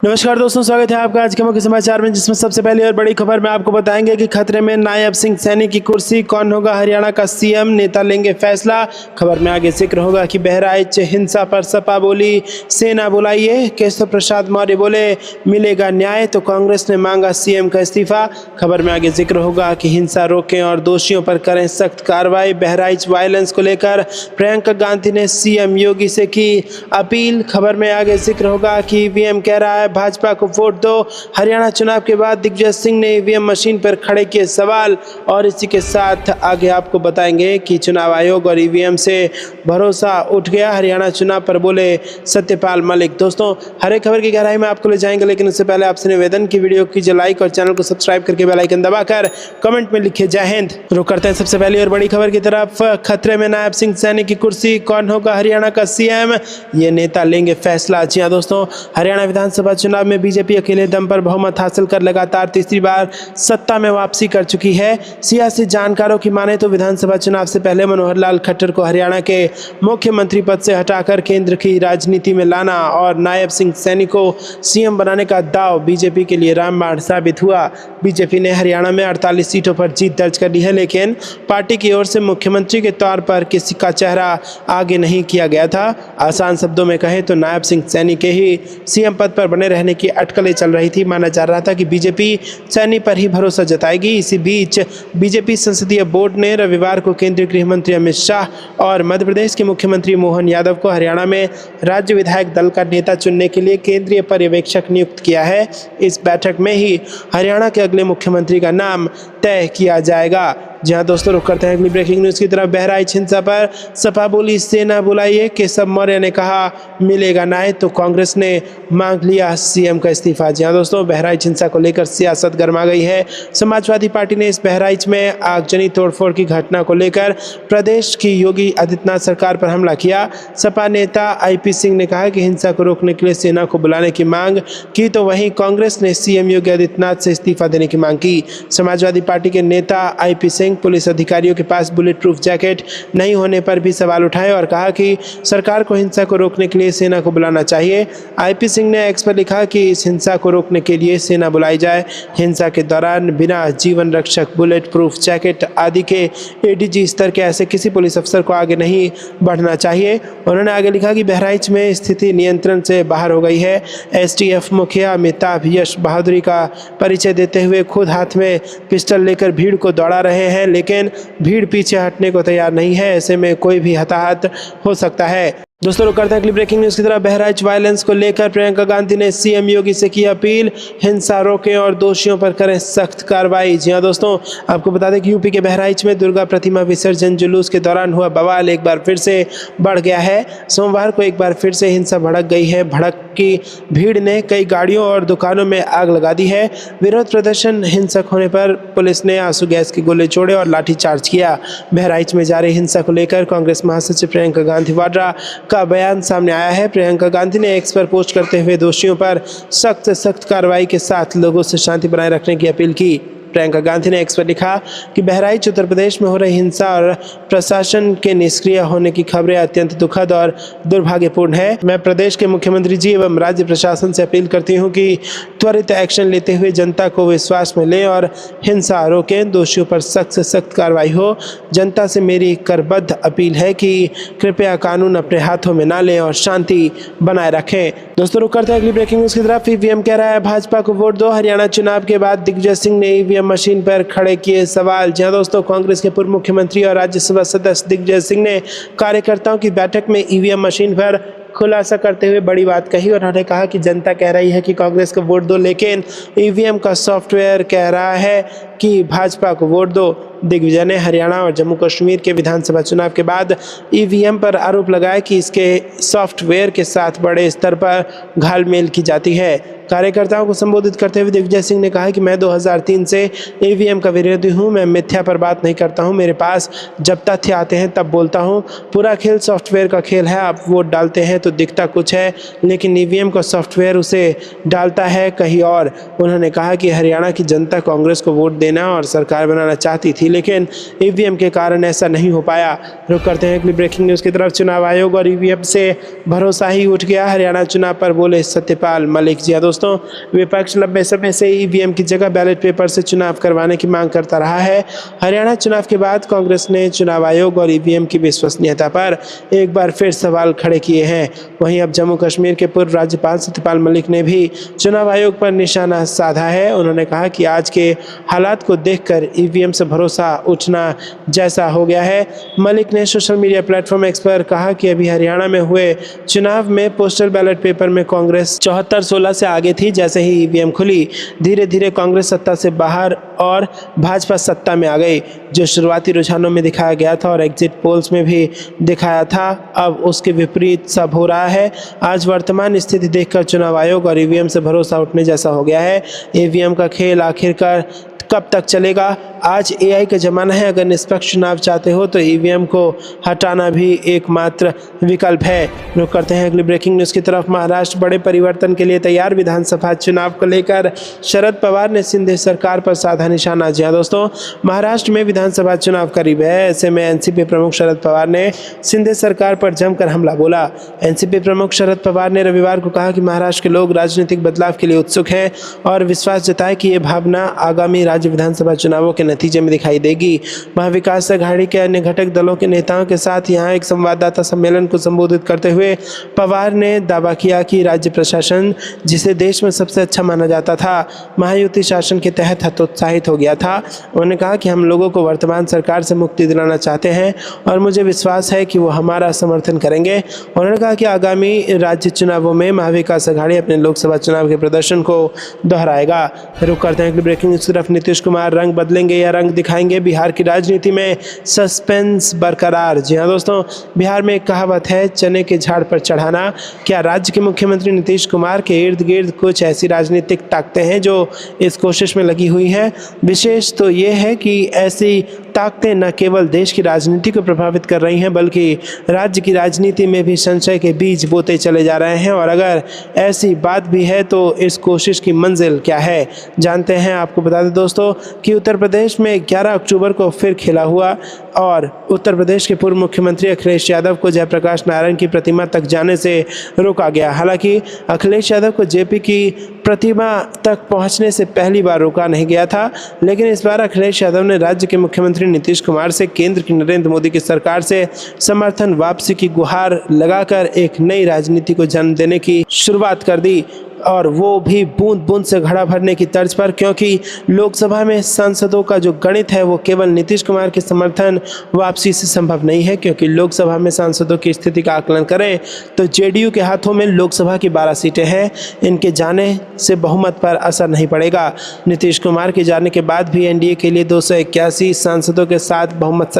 नमस्कार दोस्तों, स्वागत है आपका आज के मुख्य समाचार में, जिसमें सबसे पहले और बड़ी खबर में आपको बताएंगे कि खतरे में नायब सिंह सैनी की कुर्सी, कौन होगा हरियाणा का सीएम, नेता लेंगे फैसला। खबर में आगे जिक्र होगा कि बहराइच हिंसा पर सपा बोली सेना बुलाइए, केशव प्रसाद मौर्य बोले मिलेगा न्याय तो कांग्रेस ने मांगा सीएम का इस्तीफा। खबर में आगे जिक्र होगा कि हिंसा रोकें और दोषियों पर करें सख्त कार्रवाई। बहराइच वायलेंस को लेकर प्रियंका गांधी ने सीएम योगी से की अपील। खबर में आगे जिक्र होगा कि ईवीएम कह रहा है भाजपा को वोट दो। हरियाणा चुनाव के बाद दिग्विजय सिंह ने ईवीएम मशीन पर खड़े किए सवाल। और इसी के साथ आगे आपको बताएंगे कि चुनाव आयोग और ईवीएम से भरोसा उठ गया, हरियाणा चुनाव पर बोले सत्यपाल मलिक। दोस्तों, हर एक खबर की गहराई में आपको ले जाएंगे, लेकिन उससे पहले आपसे निवेदन की वीडियो कीजिए लाइक और चैनल को सब्सक्राइब करके बेल आइकन दबाकर कमेंट में लिखिए जय हिंद। रुक करते हैं सबसे पहली और बड़ी खबर की तरफ। खतरे में नायब सिंह सैनी की कुर्सी, कौन होगा हरियाणा का सीएम, ये नेता लेंगे फैसला। जी हाँ दोस्तों, हरियाणा विधानसभा चुनाव में बीजेपी अकेले दम पर बहुमत हासिल कर लगातार तीसरी बार सत्ता में वापसी कर चुकी है। सियासी जानकारों की माने तो विधानसभा चुनाव से पहले मनोहर लाल खट्टर को हरियाणा के मुख्यमंत्री पद से हटाकर केंद्र की राजनीति में लाना और नायब सिंह सैनी को सीएम बनाने का दांव बीजेपी के लिए रामबाण साबित हुआ। बीजेपी ने हरियाणा में 48 सीटों पर जीत दर्ज कर ली है, लेकिन पार्टी की ओर से मुख्यमंत्री के तौर पर किसी का चेहरा आगे नहीं किया गया था। आसान शब्दों में कहें तो नायब सिंह सैनी के ही सीएम पद पर बने रहने की अटकलें चल रही थी। माना जा रहा था कि बीजेपी सैनी पर ही भरोसा जताएगी। इसी बीच बीजेपी संसदीय बोर्ड ने रविवार को केंद्रीय गृह मंत्री अमित शाह और मध्य प्रदेश के मुख्यमंत्री मोहन यादव को हरियाणा में राज्य विधायक दल का नेता चुनने के लिए केंद्रीय पर्यवेक्षक नियुक्त किया है। इस बैठक में ही हरियाणा के अगले मुख्यमंत्री का नाम तय किया जाएगा। जहां दोस्तों, रुक करते हैं अगली ब्रेकिंग न्यूज की तरफ। बहराइच हिंसा पर सपा बोली सेना बुलाइए, केशव मौर्य ने कहा मिलेगा न्याय तो कांग्रेस ने मांग लिया सीएम का इस्तीफा। जी हां दोस्तों, बहराइच हिंसा को लेकर सियासत गर्मा गई है। समाजवादी पार्टी ने इस बहराइच में आगजनी तोड़फोड़ की घटना को लेकर प्रदेश की योगी आदित्यनाथ सरकार पर हमला किया। सपा नेता आईपी सिंह ने कहा कि हिंसा को रोकने के लिए सेना को बुलाने की मांग की, तो वहीं कांग्रेस ने सीएम योगी आदित्यनाथ से इस्तीफा देने की मांग की। समाजवादी पार्टी के नेता आईपी सिंह पुलिस अधिकारियों के पास बुलेट प्रूफ जैकेट नहीं होने पर भी सवाल उठाए और कहा कि सरकार को हिंसा को रोकने के लिए सेना को बुलाना चाहिए। आईपी सिंह ने एक्स पर लिखा कि इस हिंसा को रोकने के लिए सेना बुलाई जाए। हिंसा के दौरान बिना जीवन रक्षक, बुलेट प्रूफ जैकेट आदि के एडीजी स्तर के ऐसे किसी पुलिस अफसर को आगे नहीं बढ़ना चाहिए। उन्होंने आगे लिखा कि बहराइच में स्थिति नियंत्रण से बाहर हो गई है। एसटीएफ मुखिया अमिताभ यश बहादुरी का परिचय देते हुए खुद हाथ में पिस्टल लेकर भीड़ को दौड़ा रहे हैं, लेकिन भीड़ पीछे हटने को तैयार नहीं है। ऐसे में कोई भी हताहत हो सकता है। दोस्तों, रुक करते हैं अगली ब्रेकिंग न्यूज की तरफ। बहराइच वायलेंस को लेकर प्रियंका गांधी ने सीएम योगी से की अपील, हिंसा रोकें और दोषियों पर करें सख्त कार्रवाई। जी हां दोस्तों, आपको बता दें कि यूपी के बहराइच में दुर्गा प्रतिमा विसर्जन जुलूस के दौरान हुआ बवाल एक बार फिर से बढ़ गया है। सोमवार को एक बार फिर से हिंसा भड़क गई है। भड़क की भीड़ ने कई गाड़ियों और दुकानों में आग लगा दी है। विरोध प्रदर्शन हिंसक होने पर पुलिस ने आंसू गैस के गोले छोड़े और लाठीचार्ज किया। बहराइच में जारी हिंसा को लेकर कांग्रेस महासचिव प्रियंका गांधी वाड्रा का बयान सामने आया है। प्रियंका गांधी ने एक्स पर पोस्ट करते हुए दोषियों पर सख्त कार्रवाई के साथ लोगों से शांति बनाए रखने की अपील की। प्रियंका गांधी ने एक्स पर लिखा कि बहराइच उत्तर प्रदेश में हो रही हिंसा और प्रशासन के निष्क्रिय होने की खबरें अत्यंत दुखद और दुर्भाग्यपूर्ण है। मैं प्रदेश के मुख्यमंत्री जी एवं राज्य प्रशासन से अपील करती हूं कि त्वरित एक्शन लेते हुए जनता को विश्वास में लें और हिंसा रोकें, दोषियों पर सख्त से सख्त कार्रवाई हो। जनता से मेरी करबद्ध अपील है कि कृपया कानून अपने हाथों में ना लें और शांति बनाए रखें। दोस्तों, रुक करते हैं अगली ब्रेकिंग न्यूज की तरफ। ईवीएम कह रहा है भाजपा को वोट दो। हरियाणा चुनाव के बाद दिग्विजय सिंह ने ईवीएम मशीन पर खड़े किए सवाल। जहां दोस्तों, कांग्रेस के पूर्व मुख्यमंत्री और राज्यसभा सदस्य दिग्विजय सिंह ने कार्यकर्ताओं की बैठक में ईवीएम मशीन पर खुलासा करते हुए बड़ी बात कही। उन्होंने कहा कि जनता कह रही है कि कांग्रेस को वोट दो, लेकिन ईवीएम का सॉफ्टवेयर कह रहा है कि भाजपा को वोट दो। दिग्विजय ने हरियाणा और जम्मू कश्मीर के विधानसभा चुनाव के बाद ईवीएम पर आरोप लगाया कि इसके सॉफ्टवेयर के साथ बड़े स्तर पर घालमेल की जाती है। कार्यकर्ताओं को संबोधित करते हुए दिग्विजय सिंह ने कहा कि मैं 2003 से ईवीएम का विरोधी हूं। मैं मिथ्या पर बात नहीं करता हूं। मेरे पास जब तथ्य आते हैं तब बोलता हूं। पूरा खेल सॉफ्टवेयर का खेल है। आप वोट डालते हैं तो दिखता कुछ है, लेकिन ईवीएम का सॉफ्टवेयर उसे डालता है कहीं और। उन्होंने कहा कि हरियाणा की जनता कांग्रेस को वोट देना और सरकार बनाना चाहती थी, लेकिन ईवीएम के कारण ऐसा नहीं हो पाया। रुक करते हैं अगली ब्रेकिंग न्यूज़ की तरफ। चुनाव आयोग और ईवीएम से भरोसा ही उठ गया, हरियाणा चुनाव पर बोले सत्यपाल मलिक। जी हाँ दोस्तों, विपक्ष लंबे समय से ईवीएम की जगह बैलेट पेपर से चुनाव करवाने की मांग करता रहा है। हरियाणा चुनाव के बाद कांग्रेस ने चुनाव आयोग और ईवीएम की विश्वसनीयता पर एक बार फिर सवाल खड़े किए हैं। वहीं अब जम्मू कश्मीर के पूर्व राज्यपाल सत्यपाल मलिक ने भी चुनाव आयोग पर निशाना साधा है। उन्होंने कहा कि आज के हालात को देखकर ईवीएम से भरोसा उठना जैसा हो गया है। मलिक ने सोशल मीडिया प्लेटफॉर्म एक्स पर कहा कि अभी हरियाणा में हुए चुनाव में पोस्टल बैलेट पेपर में कांग्रेस 74-16 से आगे थी। जैसे ही ईवीएम खुली, धीरे धीरे कांग्रेस सत्ता से बाहर और भाजपा सत्ता में आ गई, जो शुरुआती रुझानों में दिखाया गया था और एग्जिट पोल्स में भी दिखाया था। अब उसके विपरीत सब हो रहा है। आज वर्तमान स्थिति देखकर चुनाव आयोग और ईवीएम से भरोसा उठने जैसा हो गया है। ईवीएम का खेल आखिरकार कब तक चलेगा? आज एआई का ज़माना है। अगर निष्पक्ष चुनाव चाहते हो तो ईवीएम को हटाना भी एकमात्र विकल्प है। रुक करते हैं अगली ब्रेकिंग न्यूज़ की तरफ। महाराष्ट्र बड़े परिवर्तन के लिए तैयार, विधानसभा चुनाव को लेकर शरद पवार ने सिंधे सरकार पर साधा निशाना। जी हाँ दोस्तों, महाराष्ट्र में विधानसभा चुनाव करीब है। ऐसे में एनसीपी प्रमुख शरद पवार ने सिंधे सरकार पर जमकर हमला बोला। एनसीपी प्रमुख शरद पवार ने रविवार को कहा कि महाराष्ट्र के लोग राजनीतिक बदलाव के लिए उत्सुक हैं और विश्वास जताया कि ये भावना आगामी राज्य विधानसभा चुनावों के नतीजे में दिखाई देगी। महाविकास अघाड़ी के अन्य घटक दलों के नेताओं के साथ यहां एक संवाददाता सम्मेलन को संबोधित करते हुए पवार ने दावा किया कि राज्य प्रशासन, जिसे देश में सबसे अच्छा माना जाता था, महायुति शासन के तहत हतोत्साहित हो गया था। उन्होंने कहा कि हम लोगों को वर्तमान सरकार से मुक्ति दिलाना चाहते हैं और मुझे विश्वास है कि वो हमारा समर्थन करेंगे। उन्होंने कहा कि आगामी राज्य चुनावों में महाविकास अघाड़ी अपने लोकसभा चुनाव के प्रदर्शन को दोहराएगा। रुक करते हैं ब्रेकिंग न्यूज़ की तरफ। नीतीश कुमार रंग बदलेंगे या रंग दिखाएंगे, बिहार की राजनीति में सस्पेंस बरकरार। जी हाँ दोस्तों, बिहार में एक कहावत है, चने के झाड़ पर चढ़ाना। क्या राज्य के मुख्यमंत्री नीतीश कुमार के इर्द गिर्द कुछ ऐसी राजनीतिक ताकतें हैं जो इस कोशिश में लगी हुई हैं? विशेष तो ये है कि ऐसी ताकतें न केवल देश की राजनीति को प्रभावित कर रही हैं, बल्कि राज्य की राजनीति में भी संशय के बीज बोते चले जा रहे हैं। और अगर ऐसी बात भी है तो इस कोशिश की मंजिल क्या है, जानते हैं। आपको बता दें दोस्तों कि उत्तर प्रदेश में 11 अक्टूबर को फिर खेला हुआ और उत्तर प्रदेश के पूर्व मुख्यमंत्री अखिलेश यादव को जयप्रकाश नारायण की प्रतिमा तक जाने से रोका गया। हालांकि अखिलेश यादव को जेपी की प्रतिमा तक पहुंचने से पहली बार रोका नहीं गया था, लेकिन इस बार अखिलेश यादव ने राज्य के मुख्यमंत्री नीतीश कुमार से केंद्र की नरेंद्र मोदी की सरकार से समर्थन वापसी की गुहार लगाकर एक नई राजनीति को जन्म देने की शुरुआत कर दी, और वो भी बूंद बूंद से घड़ा भरने की तर्ज पर। क्योंकि लोकसभा में सांसदों का जो गणित है वो केवल नीतीश कुमार के समर्थन वापसी से संभव नहीं है, क्योंकि लोकसभा में सांसदों की स्थिति का आकलन करें तो जेडीयू के हाथों में लोकसभा की 12 सीटें हैं। इनके जाने से बहुमत पर असर नहीं पड़ेगा। नीतीश कुमार के जाने के बाद भी एनडीए के लिए 281 सांसदों के साथ बहुमत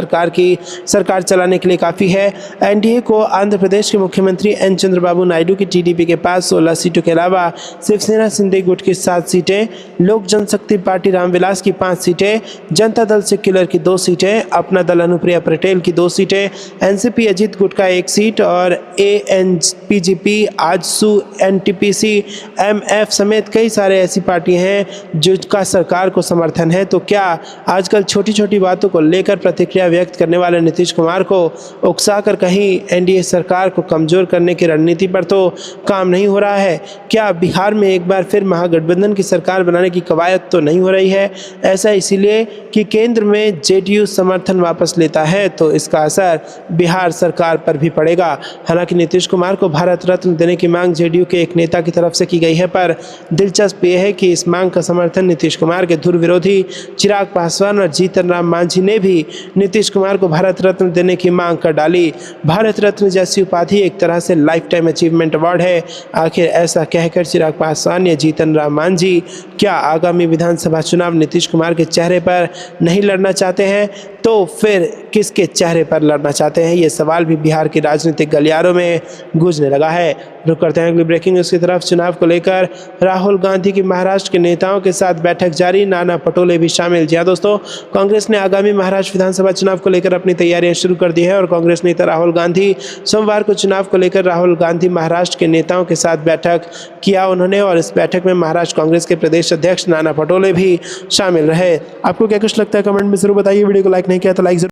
सरकार चलाने के लिए काफ़ी है। एनडीए को आंध्र प्रदेश के मुख्यमंत्री एन चंद्रबाबू नायडू की टीडीपी के पास 16 सीटों के अलावा शिवसेना शिंदे गुट की 7 सीटें, लोक जनशक्ति पार्टी रामविलास की 5 सीटें, जनता दल सेक्युलर की 2 सीटें, अपना दल अनुप्रिया पटेल की 2 सीटें, एनसीपी अजीत गुट का 1 सीट और एएनपीजीपी, आजसू, एनटीपीसी, एमएफ समेत कई सारे ऐसी पार्टी हैं जिनका सरकार को समर्थन है। तो क्या आजकल छोटी छोटी बातों को लेकर प्रतिक्रिया व्यक्त करने वाले नीतीश कुमार को उकसाकर कहीं एनडीए सरकार को कमजोर करने की रणनीति पर तो काम नहीं हो रहा है? क्या बिहार में एक बार फिर महागठबंधन की सरकार बनाने की कवायद तो नहीं हो रही है? ऐसा इसीलिए कि केंद्र में जेडीयू समर्थन वापस लेता है, तो इसका असर बिहार सरकार पर भी पड़ेगा। हालांकि नीतीश कुमार को भारत रत्न देने की मांग जेडीयू के एक नेता की तरफ से की गई है, पर दिलचस्प ये है कि इस मांग का समर्थन नीतीश कुमार के धुर विरोधी चिराग पासवान और जीतन राम मांझी ने भी नीतीश कुमार को भारत रत्न देने की मांग कर डाली। भारत रत्न जैसी उपाधि एक तरह से लाइफ टाइम अचीवमेंट अवार्ड है। आखिर ऐसा कहकर चिराग पासवान या जीतन राम मांझी क्या आगामी विधानसभा चुनाव नीतीश कुमार के चेहरे पर नहीं लड़ना चाहते हैं? तो फिर किसके चेहरे पर लड़ना चाहते हैं, ये सवाल भी बिहार की राजनीतिक गलियारों में गूंजने लगा है। रुक करते हैं अगली ब्रेकिंग न्यूज़ की तरफ। चुनाव को लेकर राहुल गांधी की महाराष्ट्र के नेताओं के साथ बैठक जारी, नाना पटोले भी शामिल। जी हां दोस्तों, कांग्रेस ने आगामी महाराष्ट्र विधानसभा चुनाव को लेकर अपनी तैयारियां शुरू कर दी है और कांग्रेस नेता राहुल गांधी सोमवार को चुनाव को लेकर राहुल गांधी महाराष्ट्र के नेताओं के साथ बैठक किया उन्होंने, और इस बैठक में महाराष्ट्र कांग्रेस के प्रदेश अध्यक्ष नाना पटोले भी शामिल रहे। आपको क्या कुछ लगता है कमेंट में जरूर बताइए। वीडियो को लाइक नहीं किया तो लाइक